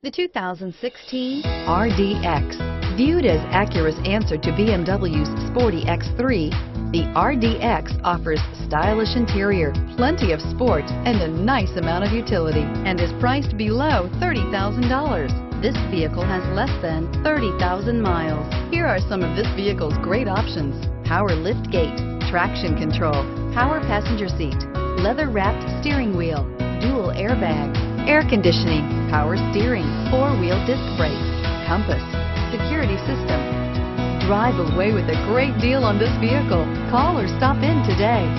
The 2016 RDX. Viewed as Acura's answer to BMW's sporty X3, the RDX offers stylish interior, plenty of sport, and a nice amount of utility, and is priced below $30,000. This vehicle has less than 30,000 miles. Here are some of this vehicle's great options: power liftgate, traction control, power passenger seat, leather-wrapped steering wheel, dual airbags, air conditioning, power steering, four-wheel disc brakes, compass, security system. Drive away with a great deal on this vehicle. Call or stop in today.